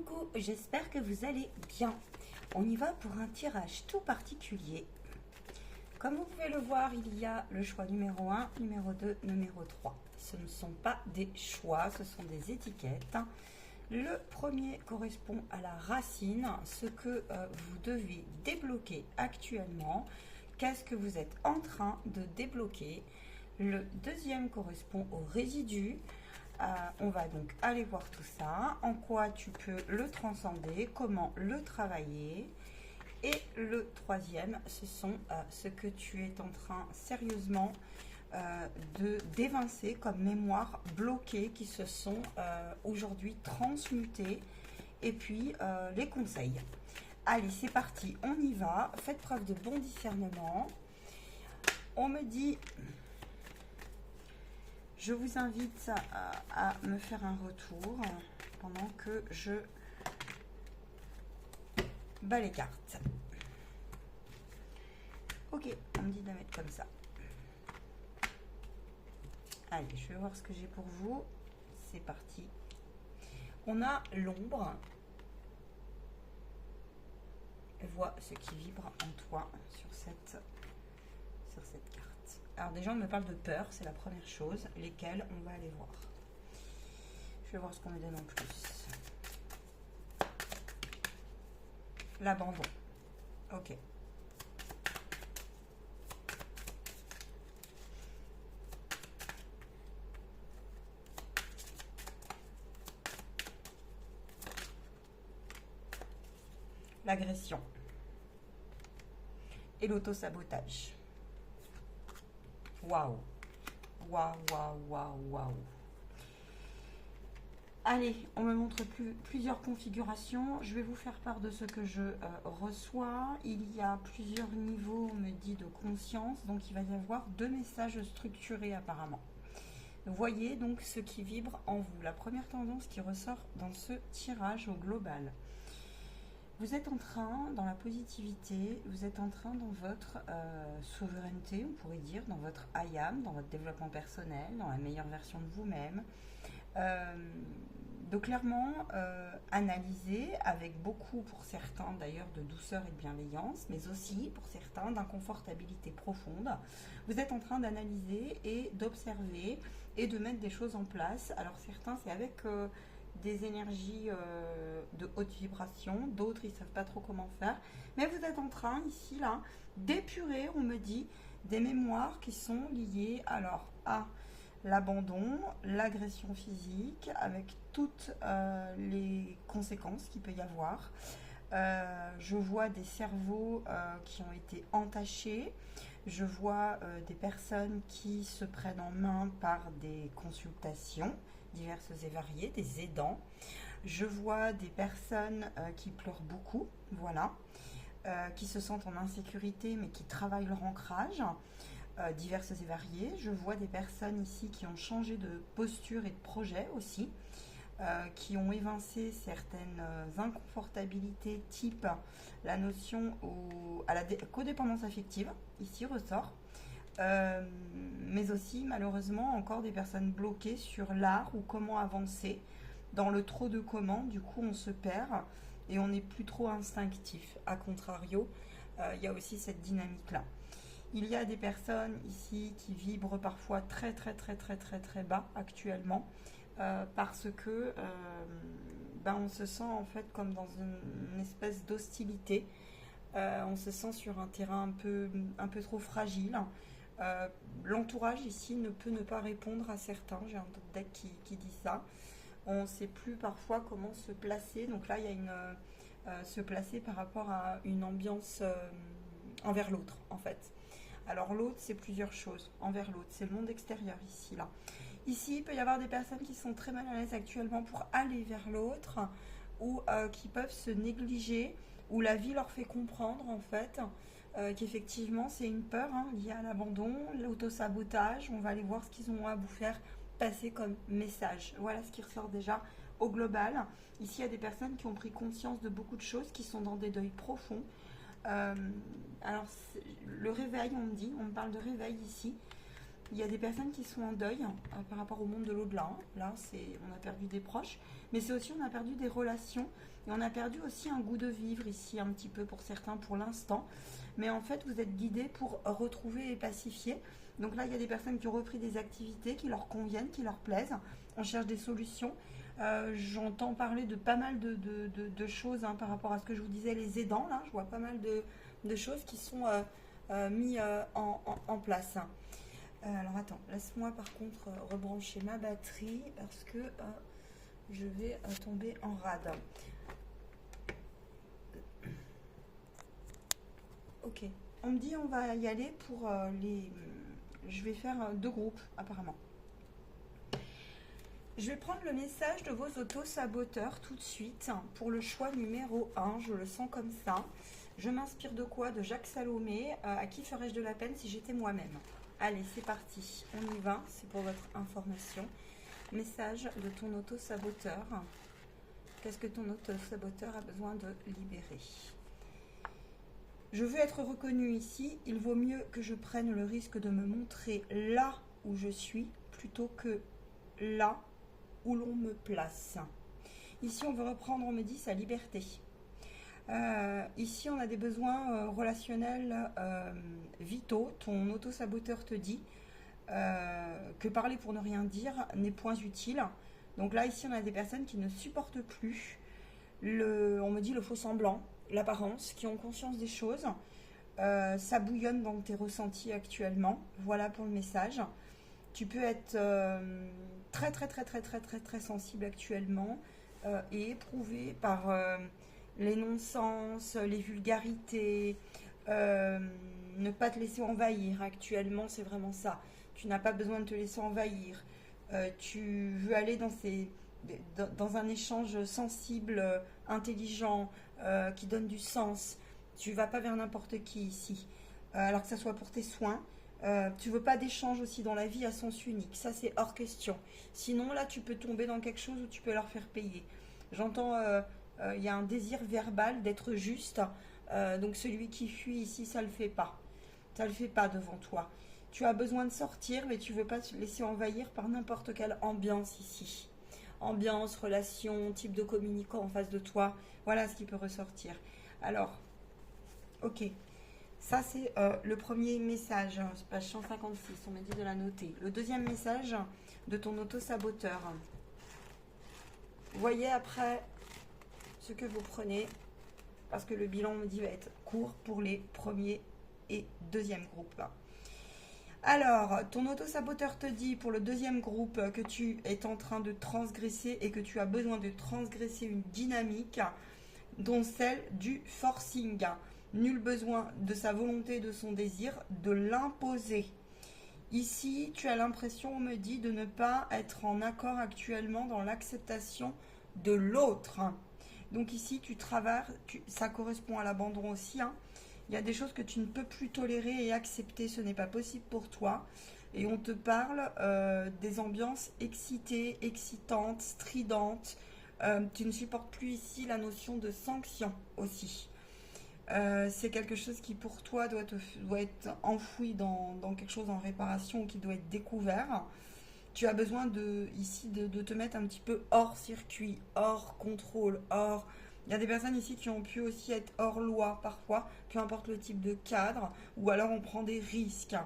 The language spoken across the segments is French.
Coucou, j'espère que vous allez bien. On y va pour un tirage tout particulier. Comme vous pouvez le voir, il y a le choix numéro 1, numéro 2, numéro 3. Ce ne sont pas des choix, ce sont des étiquettes. Le premier correspond à la racine, ce que vous devez débloquer actuellement. Qu'est-ce que vous êtes en train de débloquer? Le deuxième correspond au résidu. On va donc aller voir tout ça, en quoi tu peux le transcender, comment le travailler. Et le troisième, ce sont ce que tu es en train sérieusement d'évincer comme mémoire bloquée qui se sont aujourd'hui transmutées. Et puis les conseils. Allez, c'est parti, on y va. Faites preuve de bon discernement. On me dit... Je vous invite à me faire un retour pendant que je bats les cartes. Ok, on me dit de la mettre comme ça. Allez, je vais voir ce que j'ai pour vous. C'est parti. On a l'ombre. Vois ce qui vibre en toi sur cette carte. Alors déjà, on me parle de peur, c'est la première chose. Lesquelles, on va aller voir. Je vais voir ce qu'on me donne en plus. L'abandon. Ok. L'agression. Et l'auto-sabotage. Waouh, waouh, waouh, waouh, waouh. Allez, on me montre plusieurs configurations. Je vais vous faire part de ce que je reçois. Il y a plusieurs niveaux, on me dit, de conscience. Donc, il va y avoir 2 messages structurés apparemment. Voyez donc ce qui vibre en vous. La première tendance qui ressort dans ce tirage au global. Vous êtes en train, dans la positivité, vous êtes en train dans votre souveraineté, on pourrait dire, dans votre I am, dans votre développement personnel, dans la meilleure version de vous-même. Donc clairement, analyser avec beaucoup, pour certains d'ailleurs, de douceur et de bienveillance, mais aussi pour certains d'inconfortabilité profonde. Vous êtes en train d'analyser et d'observer et de mettre des choses en place. Alors certains, c'est avec... des énergies de haute vibration, d'autres ils ne savent pas trop comment faire, mais vous êtes en train ici là d'épurer, on me dit, des mémoires qui sont liées alors à l'abandon, l'agression physique avec toutes les conséquences qu'il peut y avoir. Je vois des cerveaux qui ont été entachés, je vois des personnes qui se prennent en main par des consultations diverses et variées, des aidants. Je vois des personnes qui pleurent beaucoup, voilà, qui se sentent en insécurité mais qui travaillent leur ancrage, diverses et variées. Je vois des personnes ici qui ont changé de posture et de projet aussi, qui ont évincé certaines inconfortabilités type la notion à la codépendance affective, ici ressort. Mais aussi malheureusement encore des personnes bloquées sur l'art ou comment avancer. Dans le trop de comment, du coup on se perd et on n'est plus trop instinctif. A contrario, il y a aussi cette dynamique là. Il y a des personnes ici qui vibrent parfois très très très très très très bas actuellement parce que on se sent en fait comme dans une espèce d'hostilité. On se sent sur un terrain un peu trop fragile. L'entourage ici ne peut ne pas répondre à certains. J'ai un deck qui dit ça. On ne sait plus parfois comment se placer. Donc là, il y a se placer par rapport à une ambiance envers l'autre, en fait. Alors l'autre, c'est plusieurs choses envers l'autre. C'est le monde extérieur ici, là. Ici, il peut y avoir des personnes qui sont très mal à l'aise actuellement pour aller vers l'autre ou qui peuvent se négliger, où la vie leur fait comprendre, en fait, qu'effectivement c'est une peur liée à l'abandon, l'autosabotage. On va aller voir ce qu'ils ont à vous faire passer comme message. Voilà ce qui ressort déjà au global. Ici il y a des personnes qui ont pris conscience de beaucoup de choses, qui sont dans des deuils profonds. Alors le réveil, on me dit, on me parle de réveil ici. Il y a des personnes qui sont en deuil par rapport au monde de l'au-delà. Hein. Là, on a perdu des proches, mais c'est aussi on a perdu des relations et on a perdu aussi un goût de vivre ici un petit peu pour certains pour l'instant. Mais en fait, vous êtes guidés pour retrouver et pacifier. Donc là, il y a des personnes qui ont repris des activités qui leur conviennent, qui leur plaisent. On cherche des solutions. J'entends parler de pas mal de choses hein, par rapport à ce que je vous disais, les aidants. Là, je vois pas mal de choses qui sont mises en place. Alors attends, laisse-moi par contre rebrancher ma batterie parce que je vais tomber en rade. Ok, on me dit on va y aller pour les... Je vais faire 2 groupes apparemment. Je vais prendre le message de vos auto-saboteurs tout de suite pour le choix numéro 1, je le sens comme ça. Je m'inspire de quoi? De Jacques Salomé. À qui ferais-je de la peine si j'étais moi-même? Allez, c'est parti, on y va, c'est pour votre information. Message de ton auto-saboteur. Qu'est-ce que ton auto-saboteur a besoin de libérer? Je veux être reconnu ici, il vaut mieux que je prenne le risque de me montrer là où je suis plutôt que là où l'on me place. Ici, on veut reprendre, on me dit, sa liberté. Ici, on a des besoins relationnels vitaux. Ton auto-saboteur te dit que parler pour ne rien dire n'est point utile. Donc là, ici, on a des personnes qui ne supportent plus on me dit le faux semblant, l'apparence, qui ont conscience des choses. Ça bouillonne dans tes ressentis actuellement. Voilà pour le message. Tu peux être très sensible actuellement et éprouvé par les non-sens, les vulgarités, ne pas te laisser envahir. Actuellement, c'est vraiment ça. Tu n'as pas besoin de te laisser envahir. Tu veux aller dans un échange sensible, intelligent, qui donne du sens. Tu ne vas pas vers n'importe qui ici. Alors que ça soit pour tes soins. Tu veux pas d'échange aussi dans la vie à sens unique. Ça, c'est hors question. Sinon, là, tu peux tomber dans quelque chose où tu peux leur faire payer. J'entends, il y a un désir verbal d'être juste. Donc, celui qui fuit ici, ça le fait pas. Ça le fait pas devant toi. Tu as besoin de sortir, mais tu veux pas te laisser envahir par n'importe quelle ambiance ici. Ambiance, relation, type de communicant en face de toi. Voilà ce qui peut ressortir. Alors, ok. Ça, c'est le premier message, page 156, on m'a dit de la noter. Le deuxième message de ton auto-saboteur. Voyez après ce que vous prenez, parce que le bilan, me dit, va être court pour les premiers et deuxième groupes. Alors, ton auto-saboteur te dit pour le deuxième groupe que tu es en train de transgresser et que tu as besoin de transgresser une dynamique, dont celle du forcing. Nul besoin de sa volonté, de son désir, de l'imposer. Ici, tu as l'impression, on me dit, de ne pas être en accord actuellement dans l'acceptation de l'autre. Donc ici, tu travailles, ça correspond à l'abandon aussi. Hein. Il y a des choses que tu ne peux plus tolérer et accepter, ce n'est pas possible pour toi. Et on te parle des ambiances excitées, excitantes, stridentes. Tu ne supportes plus ici la notion de sanction aussi. C'est quelque chose qui pour toi doit être enfoui dans quelque chose en réparation ou qui doit être découvert. Tu as besoin ici de te mettre un petit peu hors circuit, hors contrôle, hors... Il y a des personnes ici qui ont pu aussi être hors loi parfois, peu importe le type de cadre, ou alors on prend des risques.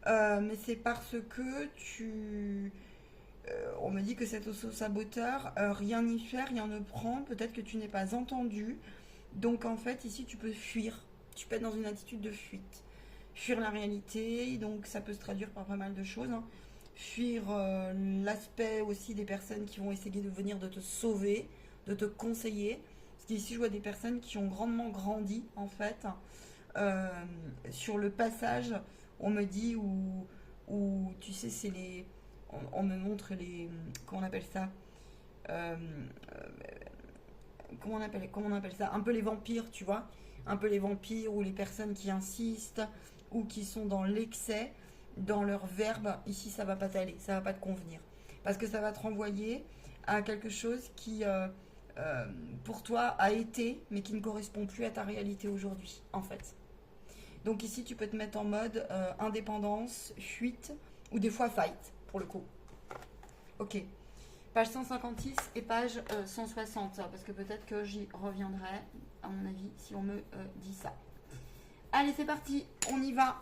Mais c'est parce que on me dit que cet auto-saboteur, rien n'y fait, rien ne prend, peut-être que tu n'es pas entendu. Donc en fait, ici, tu peux fuir. Tu peux être dans une attitude de fuite. Fuir la réalité, donc ça peut se traduire par pas mal de choses. Hein. Fuir l'aspect aussi des personnes qui vont essayer de venir de te sauver, de te conseiller. Parce qu'ici, je vois des personnes qui ont grandement grandi, en fait. Sur le passage, on me dit, où tu sais, c'est les... On me montre les... Comment on appelle ça comment on appelle ça, un peu les vampires, tu vois, un peu les vampires ou les personnes qui insistent ou qui sont dans l'excès, dans leur verbe. Ici, ça va pas t'aller, ça va pas te convenir, parce que ça va te renvoyer à quelque chose qui, pour toi, a été, mais qui ne correspond plus à ta réalité aujourd'hui, en fait. Donc ici, tu peux te mettre en mode indépendance, fuite, Ou des fois fight, pour le coup. Ok. Page 156 et page 160. Parce que peut-être que j'y reviendrai, à mon avis, si on me dit ça. Allez, c'est parti. On y va.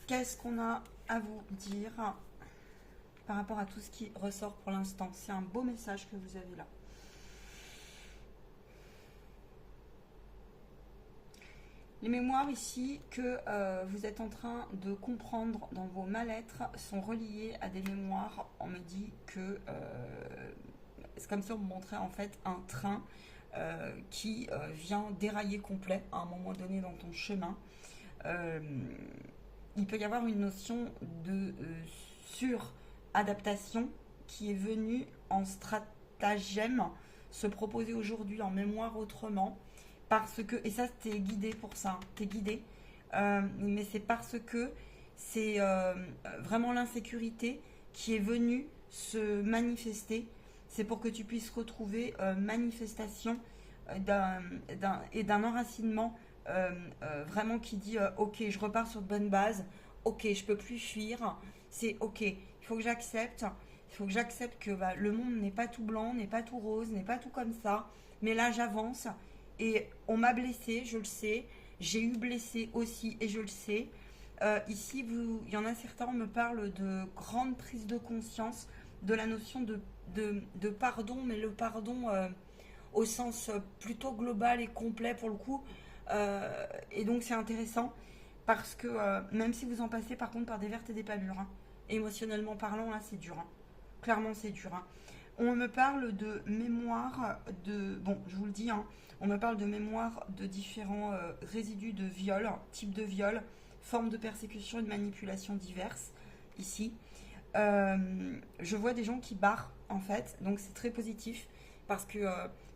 Qu'est-ce qu'on a à vous dire par rapport à tout ce qui ressort pour l'instant? C'est un beau message que vous avez là. Les mémoires ici que vous êtes en train de comprendre dans vos mal-être sont reliées à des mémoires. On me dit que c'est comme si on me montrait en fait un train qui vient dérailler complet à un moment donné dans ton chemin. Il peut y avoir une notion de suradaptation qui est venue en stratagème se proposer aujourd'hui en mémoire autrement. Parce que, et ça t'es guidé pour ça, t'es guidé, mais c'est parce que c'est vraiment l'insécurité qui est venue se manifester. C'est pour que tu puisses retrouver manifestation d'un enracinement vraiment qui dit ok, je repars sur de bonnes bases, ok, je peux plus fuir, c'est ok, il faut que j'accepte. Il faut que j'accepte que le monde n'est pas tout blanc, n'est pas tout rose, n'est pas tout comme ça. Mais là, j'avance. Et on m'a blessé, je le sais. J'ai eu blessé aussi, et je le sais. Ici, il y en a certains, on me parle de grande prise de conscience de la notion de pardon, mais le pardon au sens plutôt global et complet pour le coup. Et donc, c'est intéressant parce que même si vous en passez par contre par des vertes et des pas mûres, hein, émotionnellement parlant, là, c'est dur. Hein. Clairement, c'est dur. Hein. On me parle de mémoire de... Bon, je vous le dis, hein, on me parle de mémoire de différents résidus de viol, types de viol, formes de persécution et de manipulation diverses, ici. Je vois des gens qui barrent, en fait, donc c'est très positif, parce que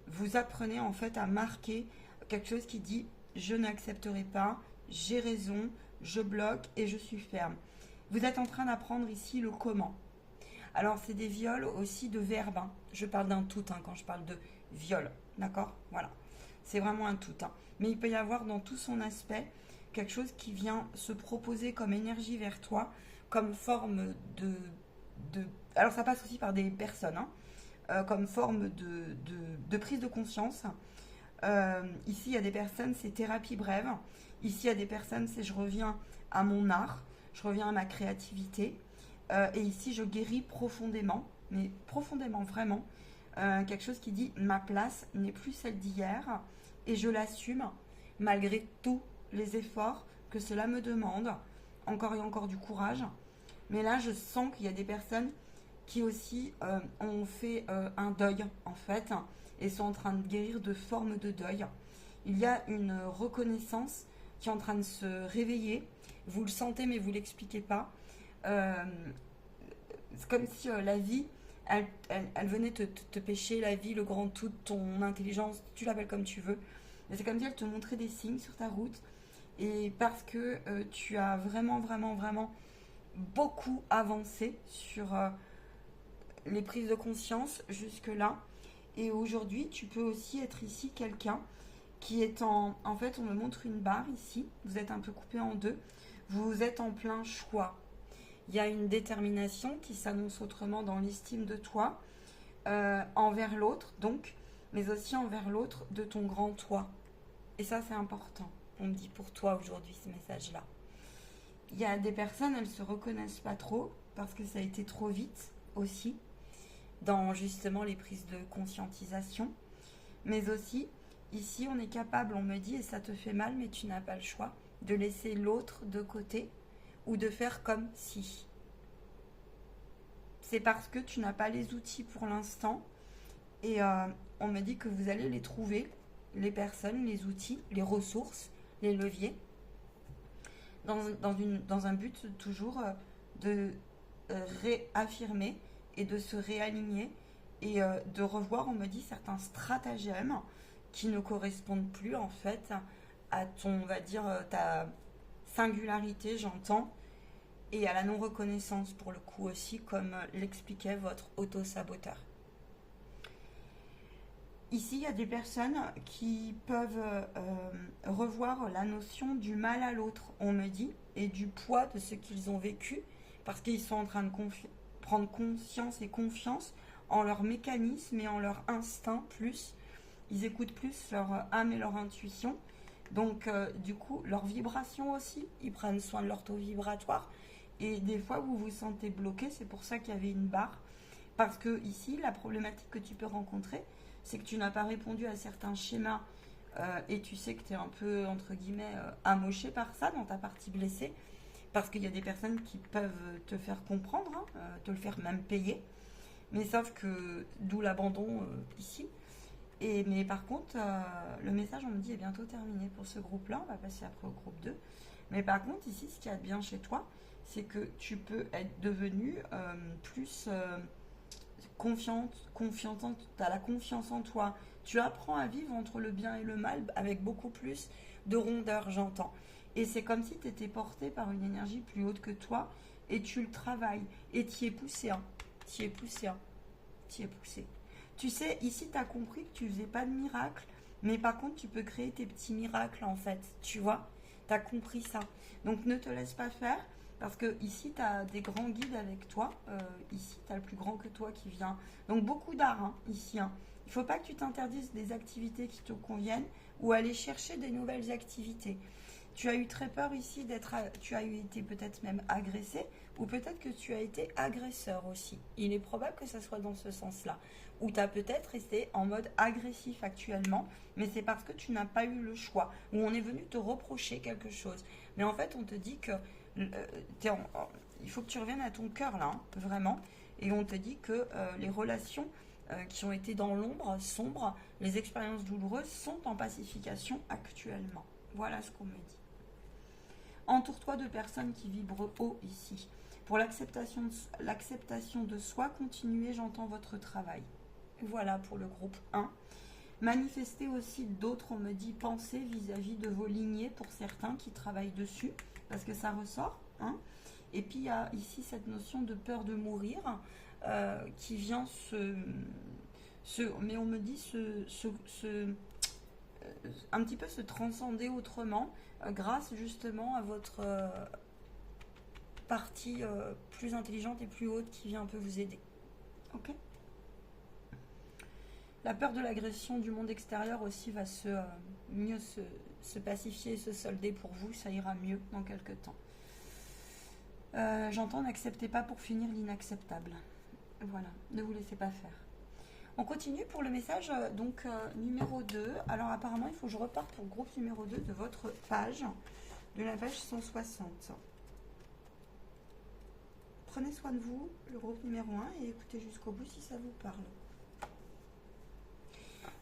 vous apprenez, en fait, à marquer quelque chose qui dit « je n'accepterai pas, j'ai raison, je bloque et je suis ferme ». Vous êtes en train d'apprendre ici le comment. Alors, c'est des viols aussi de verbes. Hein. Je parle d'un tout hein, quand je parle de viol. D'accord? Voilà. C'est vraiment un tout. Hein. Mais il peut y avoir dans tout son aspect quelque chose qui vient se proposer comme énergie vers toi, comme forme de... Alors, ça passe aussi par des personnes, hein, comme forme de prise de conscience. Ici, il y a des personnes, c'est thérapie brève. Ici, il y a des personnes, c'est je reviens à mon art, je reviens à ma créativité. Et ici, je guéris profondément, mais profondément vraiment, quelque chose qui dit ma place n'est plus celle d'hier et je l'assume malgré tous les efforts que cela me demande, encore et encore du courage. Mais là, je sens qu'il y a des personnes qui aussi ont fait un deuil en fait et sont en train de guérir de formes de deuil. Il y a une reconnaissance qui est en train de se réveiller. Vous le sentez, mais vous ne l'expliquez pas. C'est comme si la vie, elle venait te pêcher, la vie, le grand tout, ton intelligence, tu l'appelles comme tu veux. Mais c'est comme si elle te montrait des signes sur ta route. Et parce que tu as vraiment, vraiment, vraiment beaucoup avancé sur les prises de conscience jusque-là. Et aujourd'hui, tu peux aussi être ici quelqu'un qui est en fait, on me montre une barre ici. Vous êtes un peu coupé en deux. Vous êtes en plein choix. Il y a une détermination qui s'annonce autrement dans l'estime de toi, envers l'autre, donc, mais aussi envers l'autre de ton grand toi. Et ça, c'est important. On me dit pour toi aujourd'hui ce message-là. Il y a des personnes, elles ne se reconnaissent pas trop parce que ça a été trop vite aussi dans justement les prises de conscientisation. Mais aussi, ici, on est capable, on me dit, et ça te fait mal, mais tu n'as pas le choix, de laisser l'autre de côté ou de faire comme si. C'est parce que tu n'as pas les outils pour l'instant et on me dit que vous allez les trouver, les personnes, les outils, les ressources, les leviers, dans un but toujours de réaffirmer et de se réaligner et de revoir, on me dit, certains stratagèmes qui ne correspondent plus en fait à ton, on va dire, ta singularité, j'entends, et à la non-reconnaissance pour le coup aussi, comme l'expliquait votre auto-saboteur. Ici, il y a des personnes qui peuvent revoir la notion du mal à l'autre, on me dit, et du poids de ce qu'ils ont vécu, parce qu'ils sont en train de prendre conscience et confiance en leur mécanisme et en leur instinct plus. Ils écoutent plus leur âme et leur intuition. Donc, du coup, leur vibration aussi, ils prennent soin de leur taux vibratoire. Et des fois, vous vous sentez bloqué, c'est pour ça qu'il y avait une barre. Parce que ici, la problématique que tu peux rencontrer, c'est que tu n'as pas répondu à certains schémas et tu sais que tu es un peu, entre guillemets, amoché par ça dans ta partie blessée. Parce qu'il y a des personnes qui peuvent te faire comprendre, hein, te le faire même payer. Mais sauf que, d'où l'abandon ici. Mais par contre, le message, on me dit, est bientôt terminé pour ce groupe-là. On va passer après au groupe 2. Mais par contre, ici, ce qu'il y a de bien chez toi, c'est que tu peux être devenu plus confiante, tu as la confiance en toi. Tu apprends à vivre entre le bien et le mal avec beaucoup plus de rondeur, j'entends. Et c'est comme si tu étais porté par une énergie plus haute que toi et tu le travailles. Et tu y es poussé, hein. Tu y es poussé, hein. Tu y es poussé. Tu sais, ici, tu as compris que tu faisais pas de miracle, mais par contre, tu peux créer tes petits miracles, en fait. Tu vois, tu as compris ça. Donc, ne te laisse pas faire, parce que ici, tu as des grands guides avec toi. Ici, tu as le plus grand que toi qui vient. Donc, beaucoup d'art, hein, ici. Hein. Il ne faut pas que tu t'interdises des activités qui te conviennent ou aller chercher des nouvelles activités. Tu as eu très peur ici d'être, tu as été peut-être même agressé, ou peut-être que tu as été agresseur aussi. Il est probable que ça soit dans ce sens-là. Ou tu as peut-être resté en mode agressif actuellement, mais c'est parce que tu n'as pas eu le choix, ou on est venu te reprocher quelque chose. Mais en fait, on te dit que il faut que tu reviennes à ton cœur là, hein, vraiment, et on te dit que les relations qui ont été dans l'ombre, sombres, les expériences douloureuses sont en pacification actuellement. Voilà ce qu'on me dit. Entoure-toi de personnes qui vibrent haut ici. Pour l'acceptation de soi, continuez, j'entends votre travail. Voilà pour le groupe 1. Manifestez aussi d'autres, on me dit, pensées vis-à-vis de vos lignées pour certains qui travaillent dessus, parce que ça ressort. Hein. Et puis il y a ici cette notion de peur de mourir qui vient mais on me dit un petit peu se transcender autrement grâce justement à votre partie plus intelligente et plus haute qui vient un peu vous aider. Ok ? La peur de l'agression du monde extérieur aussi va mieux se pacifier et se solder pour vous. Ça ira mieux dans quelques temps. J'entends, n'acceptez pas pour finir l'inacceptable. Voilà, ne vous laissez pas faire. On continue pour le message numéro 2. Alors apparemment, il faut que je reparte pour le groupe numéro 2 de votre page, de la page 160. Prenez soin de vous, le groupe numéro 1, et écoutez jusqu'au bout si ça vous parle.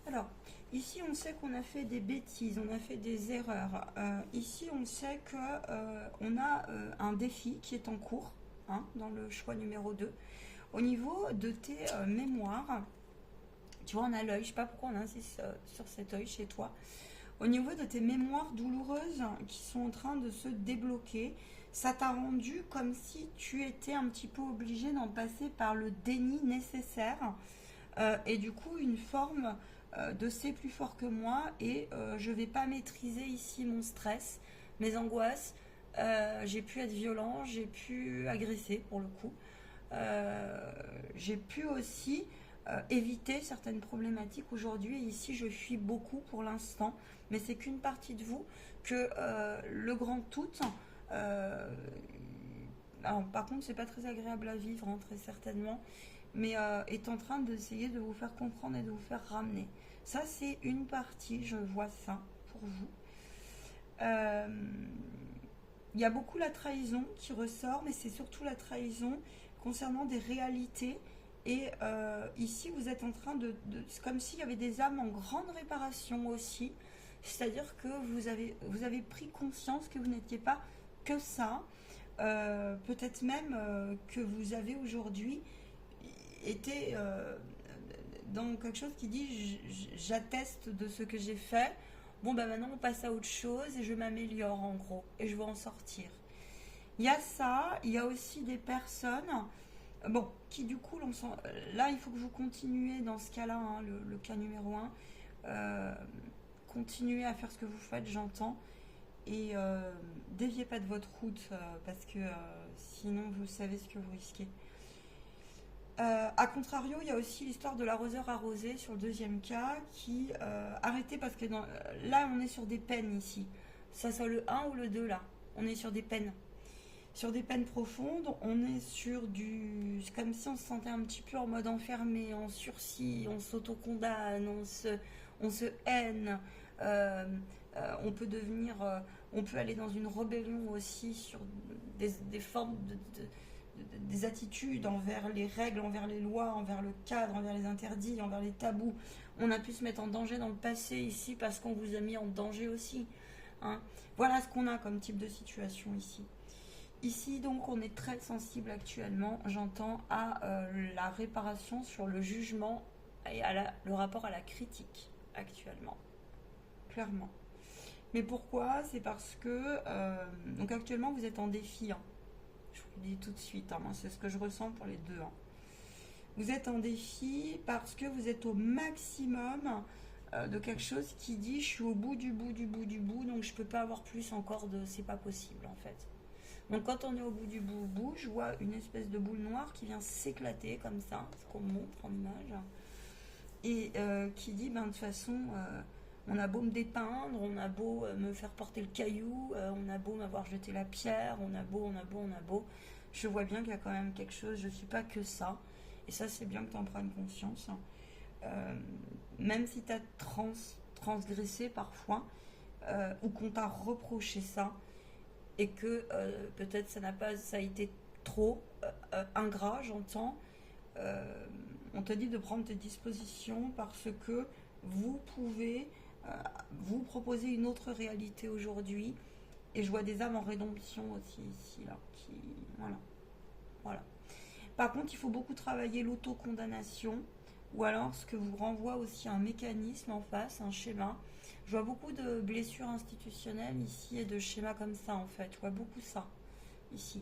Alors, ici, on sait qu'on a fait des bêtises, on a fait des erreurs. Ici, on sait qu'on a un défi qui est en cours, hein, dans le choix numéro 2. Au niveau de tes mémoires, tu vois, on a l'œil, je ne sais pas pourquoi on insiste sur cet œil chez toi. Au niveau de tes mémoires douloureuses qui sont en train de se débloquer, ça t'a rendu comme si tu étais un petit peu obligé d'en passer par le déni nécessaire. Et du coup, une forme de c'est plus fort que moi et je ne vais pas maîtriser ici mon stress, mes angoisses. J'ai pu être violent, j'ai pu agresser pour le coup. J'ai pu aussi éviter certaines problématiques aujourd'hui. Et ici, je fuis beaucoup pour l'instant, mais c'est qu'une partie de vous que le grand tout. Alors, par contre, c'est pas très agréable à vivre, hein, très certainement, mais est en train d'essayer de vous faire comprendre et de vous faire ramener. Ça, c'est une partie, je vois ça pour vous. Il y a beaucoup la trahison qui ressort, mais c'est surtout la trahison concernant des réalités. Et ici, vous êtes en train c'est comme s'il y avait des âmes en grande réparation aussi. C'est-à-dire que vous avez pris conscience que vous n'étiez pas que ça. Peut-être même que vous avez aujourd'hui été dans quelque chose qui dit j'atteste de ce que j'ai fait. Bon, ben maintenant on passe à autre chose et je m'améliore en gros. Et je vais en sortir. Il y a ça, il y a aussi des personnes... Bon, qui du coup, là, il faut que vous continuez dans ce cas-là, hein, le cas numéro 1. Continuez à faire ce que vous faites, j'entends. et déviez pas de votre route parce que sinon vous savez ce que vous risquez. A contrario, il y a aussi l'histoire de l'arroseur arrosé sur le deuxième cas qui arrêtez parce que là on est sur des peines ici. Ça soit le un ou le 2 là. On est sur des peines. Sur des peines profondes, on est sur du... C'est comme si on se sentait un petit peu en mode enfermé, en sursis, on s'autocondamne, on se haine. On peut devenir... on peut aller dans une rébellion aussi sur des formes des attitudes envers les règles, envers les lois, envers le cadre, envers les interdits, envers les tabous. On a pu se mettre en danger dans le passé ici parce qu'on vous a mis en danger aussi. Hein. Voilà ce qu'on a comme type de situation ici. Ici, donc, on est très sensible actuellement, j'entends, à la réparation sur le jugement et à le rapport à la critique actuellement. Clairement. Mais pourquoi? C'est parce que, donc actuellement, vous êtes en défi. Hein. Je vous le dis tout de suite, hein, moi, c'est ce que je ressens pour les deux. Hein. Vous êtes en défi parce que vous êtes au maximum de quelque chose qui dit je suis au bout du bout du bout du bout, donc je peux pas avoir plus encore de c'est pas possible en fait. Donc quand on est au bout du bout, je vois une espèce de boule noire qui vient s'éclater comme ça, ce qu'on montre en image, et qui dit ben de toute façon on a beau me dépeindre, on a beau me faire porter le caillou, on a beau m'avoir jeté la pierre, on a beau, je vois bien qu'il y a quand même quelque chose, je suis pas que ça, et ça c'est bien que tu en prennes conscience. Même si tu as transgressé parfois, ou qu'on t'a reproché ça, et que peut-être ça a été trop ingrat, j'entends, on te dit de prendre tes dispositions parce que vous pouvez vous proposer une autre réalité aujourd'hui, et je vois des âmes en rédemption aussi ici, là, voilà. Par contre, il faut beaucoup travailler l'autocondamnation, ou alors ce que vous renvoie aussi un mécanisme en face, un schéma. Je vois beaucoup de blessures institutionnelles ici et de schémas comme ça en fait. Je vois beaucoup ça ici.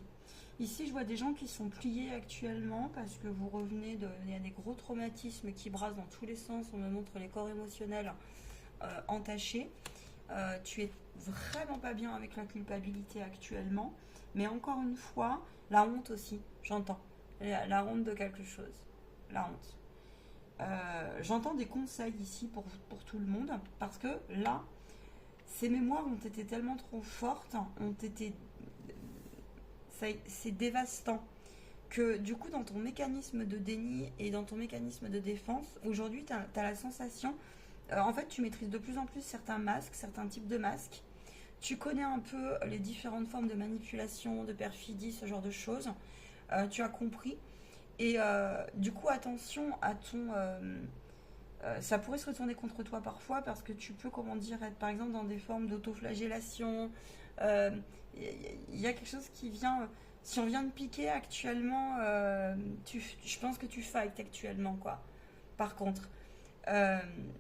Ici, je vois des gens qui sont pliés actuellement parce que vous revenez il y a des gros traumatismes qui brassent dans tous les sens. On me montre les corps émotionnels entachés. Tu es vraiment pas bien avec la culpabilité actuellement. Mais encore une fois, la honte aussi, j'entends. La honte de quelque chose. La honte. J'entends des conseils ici pour tout le monde parce que là, ces mémoires ont été tellement trop fortes, c'est dévastant que du coup dans ton mécanisme de déni et dans ton mécanisme de défense, aujourd'hui tu as la sensation, en fait tu maîtrises de plus en plus certains masques, certains types de masques, tu connais un peu les différentes formes de manipulation, de perfidie, ce genre de choses, tu as compris. Et du coup, attention à ton... ça pourrait se retourner contre toi parfois parce que tu peux, comment dire, être par exemple dans des formes d'autoflagellation. Il y a quelque chose qui vient... Si on vient de piquer actuellement, je pense que tu fights actuellement, quoi. Par contre,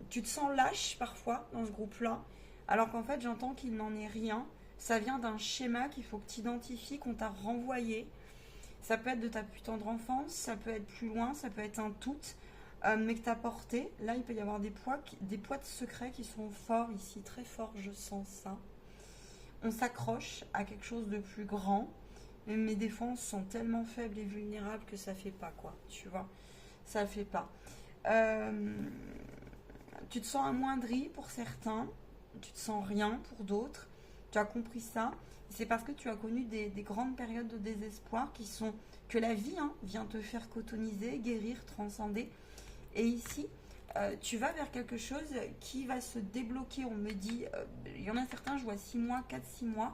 tu te sens lâche parfois dans ce groupe-là, alors qu'en fait, j'entends qu'il n'en est rien. Ça vient d'un schéma qu'il faut que tu identifies, qu'on t'a renvoyé. Ça peut être de ta plus tendre enfance, ça peut être plus loin, ça peut être un tout, mais que tu as porté. Là, il peut y avoir des poids de secrets qui sont forts ici, très forts, je sens ça. On s'accroche à quelque chose de plus grand, mais mes défenses sont tellement faibles et vulnérables que ça fait pas, quoi, tu vois. Ça fait pas. Tu te sens amoindri pour certains, tu te sens rien pour d'autres. Tu as compris ça. C'est parce que tu as connu des grandes périodes de désespoir que la vie vient te faire cotoniser, guérir, transcender. Et ici, tu vas vers quelque chose qui va se débloquer. On me dit, il y en a certains, je vois 6 mois, 4-6 mois,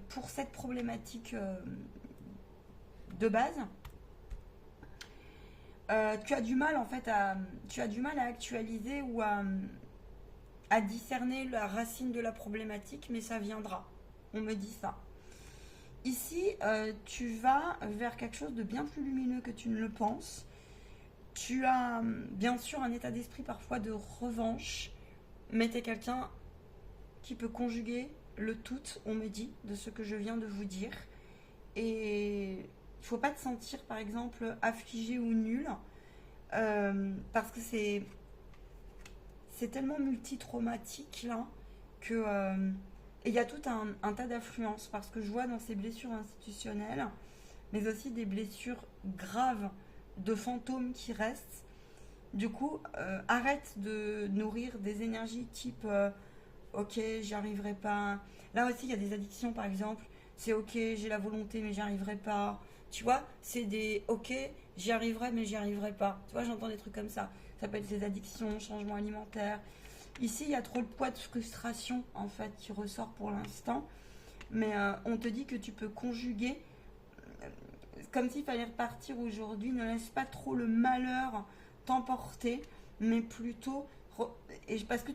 pour cette problématique de base. Tu as du mal en fait à actualiser ou à discerner la racine de la problématique, mais ça viendra. On me dit ça. Ici, tu vas vers quelque chose de bien plus lumineux que tu ne le penses. Tu as bien sûr un état d'esprit parfois de revanche, mais tu es quelqu'un qui peut conjuguer le tout, on me dit, de ce que je viens de vous dire. Et il ne faut pas te sentir, par exemple, affligé ou nul, parce que c'est tellement multitraumatique là que... Et il y a tout un tas d'affluences parce que je vois dans ces blessures institutionnelles, mais aussi des blessures graves de fantômes qui restent. Du coup, arrête de nourrir des énergies type ok, j'y arriverai pas. Là aussi, il y a des addictions par exemple. C'est ok, j'ai la volonté, mais j'y arriverai pas. Tu vois, c'est des ok, j'y arriverai, mais j'y arriverai pas. Tu vois, j'entends des trucs comme ça. Ça peut être des addictions, changement alimentaire. Ici, il y a trop le poids de frustration en fait qui ressort pour l'instant. Mais on te dit que tu peux conjuguer comme s'il fallait repartir aujourd'hui. Ne laisse pas trop le malheur t'emporter, mais plutôt. Et parce que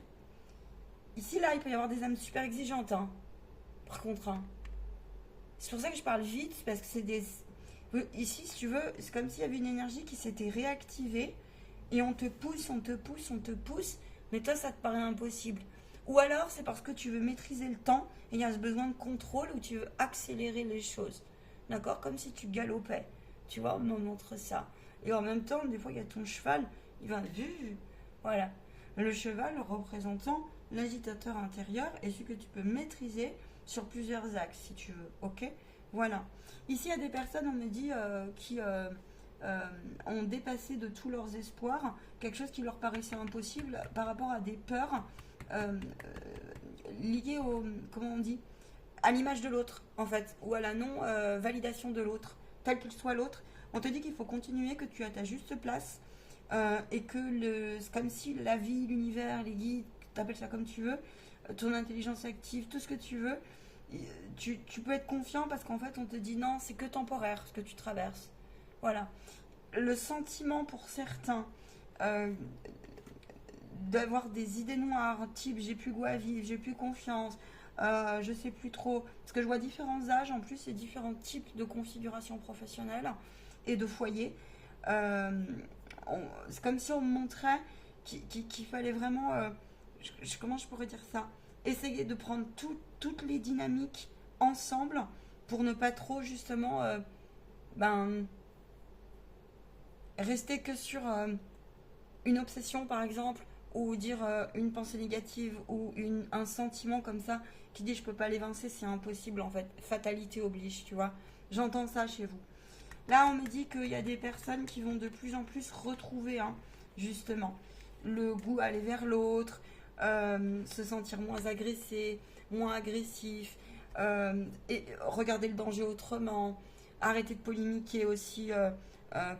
ici, là, il peut y avoir des âmes super exigeantes, hein, par contre. Hein. C'est pour ça que je parle vite, parce que c'est des. Ici, si tu veux, c'est comme s'il y avait une énergie qui s'était réactivée et on te pousse, on te pousse, on te pousse, mais toi, ça te paraît impossible. Ou alors, c'est parce que tu veux maîtriser le temps et il y a ce besoin de contrôle où tu veux accélérer les choses. D'accord? Comme si tu galopais. Tu vois, on me montre ça. Et en même temps, des fois, il y a ton cheval, il va. Voilà. Le cheval représentant l'agitateur intérieur et ce que tu peux maîtriser sur plusieurs axes, si tu veux. Ok? Voilà. Ici, il y a des personnes, on me dit, qui ont dépassé de tous leurs espoirs quelque chose qui leur paraissait impossible par rapport à des peurs liées au, comment on dit, à l'image de l'autre, en fait, ou à la non-validation de l'autre, tel qu'il soit l'autre. On te dit qu'il faut continuer, que tu as ta juste place et que c'est comme si la vie, l'univers, les guides, t'appelles ça comme tu veux, ton intelligence active, tout ce que tu veux, tu peux être confiant parce qu'en fait on te dit non, c'est que temporaire ce que tu traverses. Voilà. Le sentiment pour certains d'avoir des idées noires, type j'ai plus goût à vivre, j'ai plus confiance, je sais plus trop, parce que je vois différents âges en plus et différents types de configuration professionnelle et de foyer. C'est comme si on me montrait qu'il fallait vraiment, comment je pourrais dire ça, essayer de prendre toutes les dynamiques ensemble pour ne pas trop justement rester que sur une obsession par exemple, ou dire une pensée négative ou un sentiment comme ça qui dit je peux pas l'évincer, c'est impossible en fait, fatalité oblige, tu vois. J'entends ça chez vous. Là on me dit qu'il y a des personnes qui vont de plus en plus retrouver justement le goût à aller vers l'autre, se sentir moins agressé, moins agressif, et regarder le danger autrement, arrêter de polémiquer aussi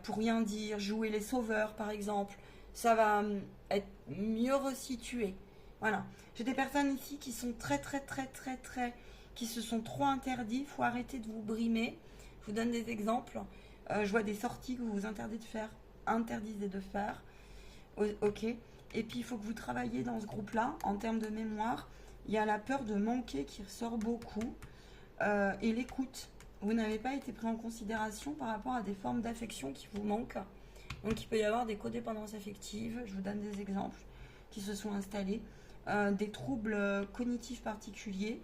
pour rien dire, jouer les sauveurs par exemple. Ça va être mieux resitué. Voilà. J'ai des personnes ici qui sont très, qui se sont trop interdits. Il faut arrêter de vous brimer. Je vous donne des exemples. Je vois des sorties que vous vous interdisez de faire. Ok. Et puis, il faut que vous travailliez dans ce groupe-là, en termes de mémoire. Il y a la peur de manquer qui ressort beaucoup. Et l'écoute. Vous n'avez pas été pris en considération par rapport à des formes d'affection qui vous manquent. Donc il peut y avoir des codépendances affectives, je vous donne des exemples, qui se sont installés, des troubles cognitifs particuliers,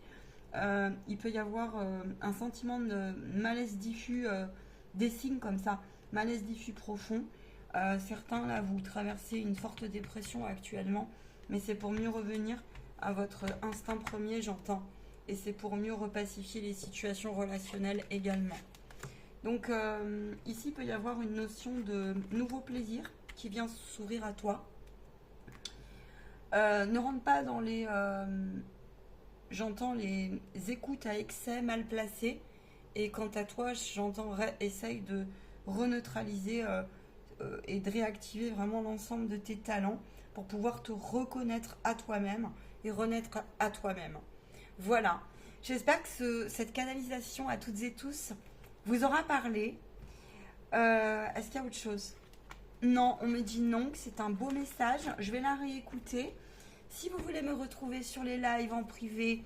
il peut y avoir un sentiment de malaise diffus, des signes comme ça, malaise diffus profond. Certains, là, vous traversez une forte dépression actuellement, mais c'est pour mieux revenir à votre instinct premier, j'entends, et c'est pour mieux repacifier les situations relationnelles également. Donc ici, il peut y avoir une notion de nouveau plaisir qui vient s'ouvrir à toi. Ne rentre pas dans les... j'entends les écoutes à excès mal placées. Et quant à toi, j'entends essaye de reneutraliser et de réactiver vraiment l'ensemble de tes talents pour pouvoir te reconnaître à toi-même et renaître à toi-même. Voilà. J'espère que cette canalisation à toutes et tous vous aura parlé. Est-ce qu'il y a autre chose? Non, on me dit non, que c'est un beau message. Je vais la réécouter. Si vous voulez me retrouver sur les lives en privé,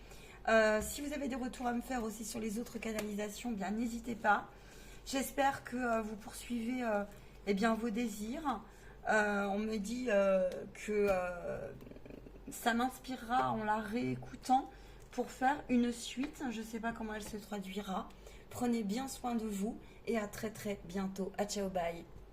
si vous avez des retours à me faire aussi sur les autres canalisations, bien n'hésitez pas. J'espère que vous poursuivez vos désirs. On me dit que ça m'inspirera en la réécoutant pour faire une suite. Je ne sais pas comment elle se traduira. Prenez bien soin de vous et à très bientôt. À ciao, bye.